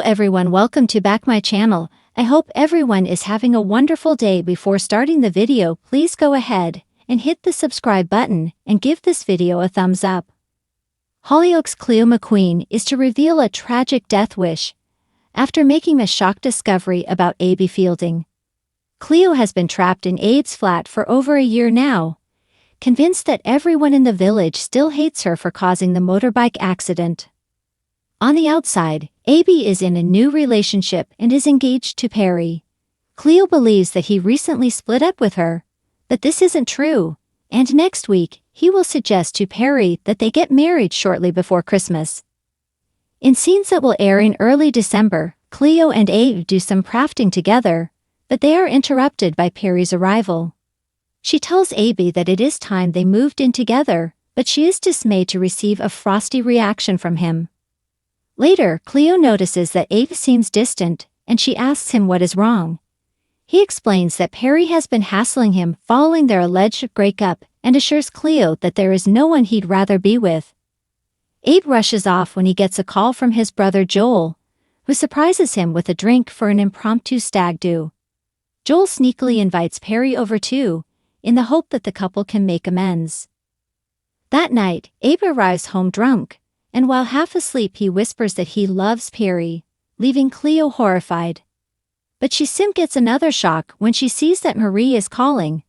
everyone, welcome to back my channel. I hope everyone is having a wonderful day. Before starting the video, please go ahead and hit the subscribe button and give this video a thumbs up. Hollyoaks' Cleo McQueen is to reveal a tragic death wish after making a shock discovery about Abby Fielding. Cleo has been trapped in Abe's flat for over a year now, convinced that everyone in the village still hates her for causing the motorbike accident. On the outside, Abby is in a new relationship and is engaged to Perry. Cleo believes that he recently split up with her, but this isn't true, and next week, he will suggest to Perry that they get married shortly before Christmas. In scenes that will air in early December, Cleo and Abe do some crafting together, but they are interrupted by Perry's arrival. She tells Abby that it is time they moved in together, but she is dismayed to receive a frosty reaction from him. Later, Cleo notices that Abe seems distant, and she asks him what is wrong. He explains that Perry has been hassling him following their alleged breakup and assures Cleo that there is no one he'd rather be with. Abe rushes off when he gets a call from his brother Joel, who surprises him with a drink for an impromptu stag do. Joel sneakily invites Perry over too, in the hope that the couple can make amends. That night, Abe arrives home drunk, and while half asleep he whispers that he loves Perry, leaving Cleo horrified. But she soon gets another shock when she sees that Marie is calling,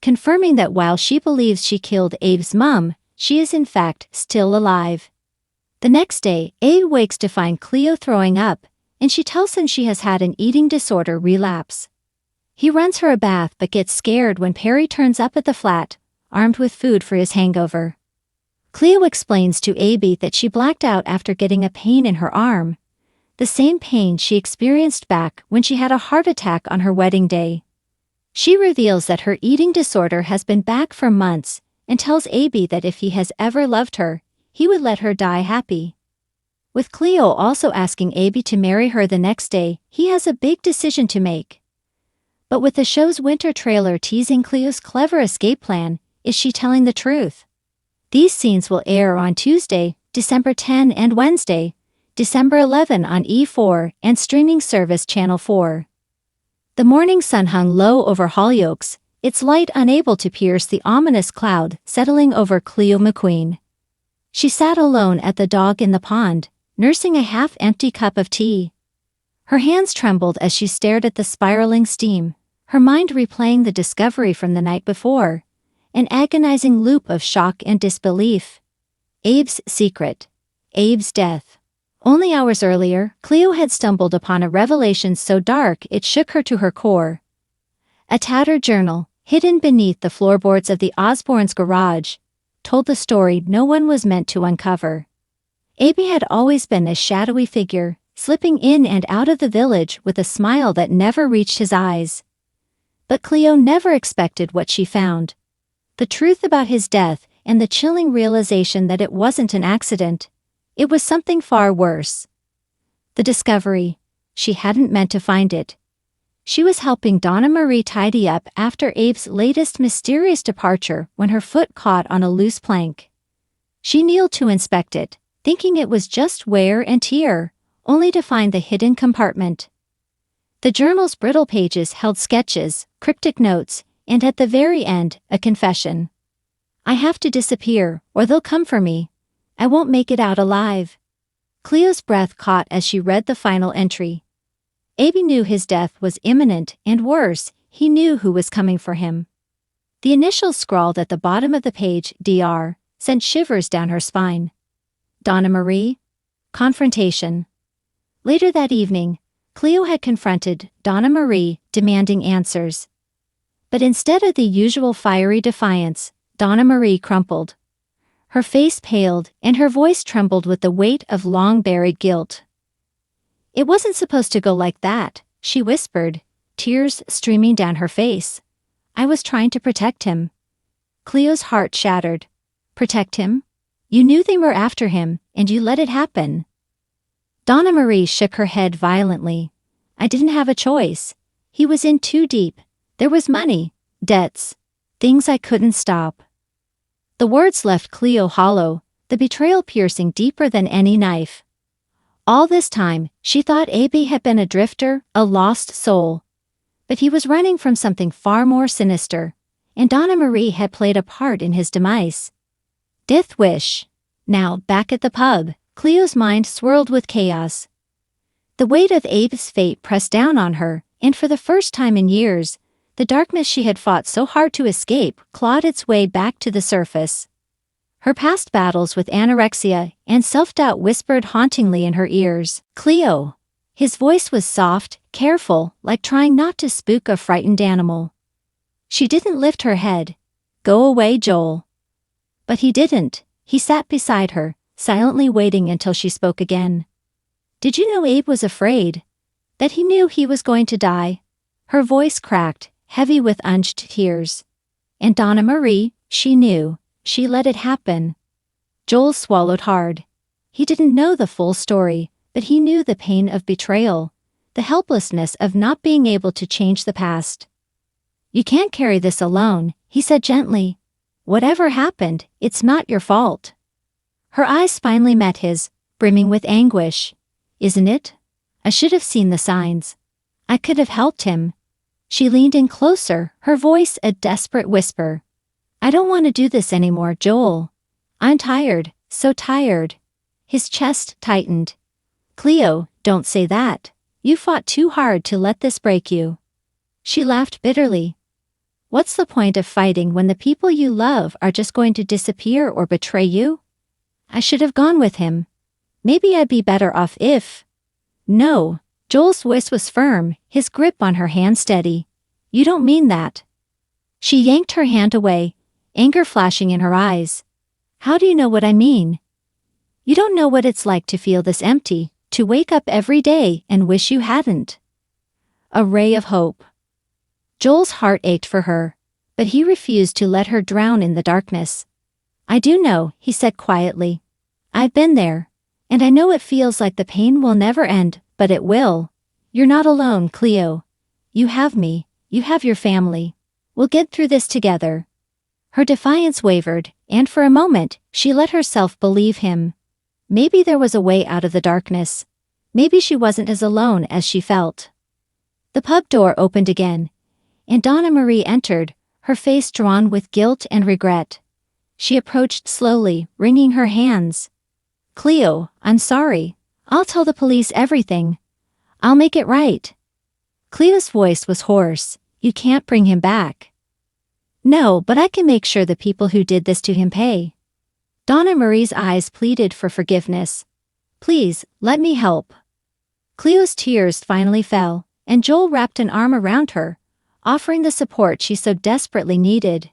confirming that while she believes she killed Abe's mom, she is in fact still alive. The next day, Abe wakes to find Cleo throwing up, and she tells him she has had an eating disorder relapse. He runs her a bath but gets scared when Perry turns up at the flat, armed with food for his hangover. Cleo explains to Abby that she blacked out after getting a pain in her arm, the same pain she experienced back when she had a heart attack on her wedding day. She reveals that her eating disorder has been back for months and tells Abby that if he has ever loved her, he would let her die happy. With Cleo also asking Abby to marry her the next day, he has a big decision to make. But with the show's winter trailer teasing Cleo's clever escape plan, is she telling the truth? These scenes will air on Tuesday, December 10 and Wednesday, December 11 on E4 and streaming service Channel 4. The morning sun hung low over Hollyoaks, its light unable to pierce the ominous cloud settling over Cleo McQueen. She sat alone at the dog in the pond, nursing a half-empty cup of tea. Her hands trembled as she stared at the spiraling steam, her mind replaying the discovery from the night before, an agonizing loop of shock and disbelief. Abe's secret. Abe's death. Only hours earlier, Cleo had stumbled upon a revelation so dark it shook her to her core. A tattered journal, hidden beneath the floorboards of the Osborne's garage, told the story no one was meant to uncover. Abby had always been a shadowy figure, slipping in and out of the village with a smile that never reached his eyes. But Cleo never expected what she found. The truth about his death and the chilling realization that it wasn't an accident. It was something far worse. The discovery. She hadn't meant to find it. She was helping Donna Marie tidy up after Abe's latest mysterious departure when her foot caught on a loose plank. She kneeled to inspect it, thinking it was just wear and tear, only to find the hidden compartment. The journal's brittle pages held sketches, cryptic notes, and at the very end, a confession. "I have to disappear, or they'll come for me. I won't make it out alive." Cleo's breath caught as she read the final entry. Abby knew his death was imminent, and worse, he knew who was coming for him. The initials scrawled at the bottom of the page, Dr., sent shivers down her spine. Donna Marie? Confrontation. Later that evening, Cleo had confronted Donna Marie, demanding answers. But instead of the usual fiery defiance, Donna Marie crumpled. Her face paled, and her voice trembled with the weight of long-buried guilt. "It wasn't supposed to go like that," she whispered, tears streaming down her face. "I was trying to protect him." Cleo's heart shattered. "Protect him? You knew they were after him, and you let it happen." Donna Marie shook her head violently. "I didn't have a choice. He was in too deep. There was money, debts, things I couldn't stop." The words left Cleo hollow, the betrayal piercing deeper than any knife. All this time, she thought Abe had been a drifter, a lost soul. But he was running from something far more sinister, and Donna Marie had played a part in his demise. Death wish. Now, back at the pub, Cleo's mind swirled with chaos. The weight of Abe's fate pressed down on her, and for the first time in years, the darkness she had fought so hard to escape clawed its way back to the surface. Her past battles with anorexia and self-doubt whispered hauntingly in her ears. Cleo. His voice was soft, careful, like trying not to spook a frightened animal. She didn't lift her head. Go away, Joel. But he didn't. He sat beside her, silently waiting until she spoke again. Did you know Abe was afraid? That he knew he was going to die? Her voice cracked, heavy with unshed tears. And Donna Marie, she knew. She let it happen. Joel swallowed hard. He didn't know the full story, but he knew the pain of betrayal, the helplessness of not being able to change the past. You can't carry this alone, he said gently. Whatever happened, it's not your fault. Her eyes finally met his, brimming with anguish. Isn't it? I should have seen the signs. I could have helped him. She leaned in closer, her voice a desperate whisper. I don't want to do this anymore, Joel. I'm tired, so tired. His chest tightened. Cleo, don't say that. You fought too hard to let this break you. She laughed bitterly. What's the point of fighting when the people you love are just going to disappear or betray you? I should have gone with him. Maybe I'd be better off if... No. Joel's voice was firm, his grip on her hand steady. You don't mean that. She yanked her hand away, anger flashing in her eyes. How do you know what I mean? You don't know what it's like to feel this empty, to wake up every day and wish you hadn't. A ray of hope. Joel's heart ached for her, but he refused to let her drown in the darkness. I do know, he said quietly. I've been there, and I know it feels like the pain will never end, but it will. You're not alone, Cleo. You have me, you have your family. We'll get through this together. Her defiance wavered, and for a moment, she let herself believe him. Maybe there was a way out of the darkness. Maybe she wasn't as alone as she felt. The pub door opened again, and Donna Marie entered, her face drawn with guilt and regret. She approached slowly, wringing her hands. Cleo, I'm sorry. I'll tell the police everything. I'll make it right. Cleo's voice was hoarse. You can't bring him back. No, but I can make sure the people who did this to him pay. Donna Marie's eyes pleaded for forgiveness. Please, let me help. Cleo's tears finally fell, and Joel wrapped an arm around her, offering the support she so desperately needed.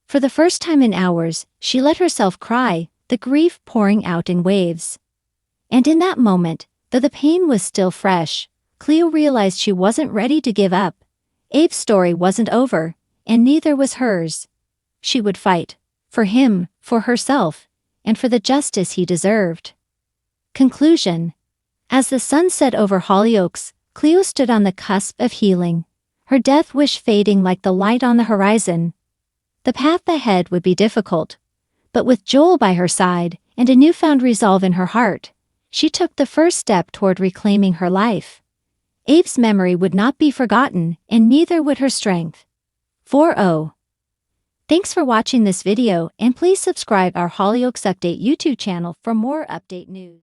For the first time in hours, she let herself cry, the grief pouring out in waves. And in that moment, though the pain was still fresh, Cleo realized she wasn't ready to give up. Abe's story wasn't over, and neither was hers. She would fight. For him, for herself, and for the justice he deserved. Conclusion. As the sun set over Hollyoaks, Cleo stood on the cusp of healing, her death wish fading like the light on the horizon. The path ahead would be difficult, but with Joel by her side and a newfound resolve in her heart, she took the first step toward reclaiming her life. Abe's memory would not be forgotten, and neither would her strength. 4-0. Thanks for watching this video, and please subscribe our Hollyoaks Update YouTube channel for more update news.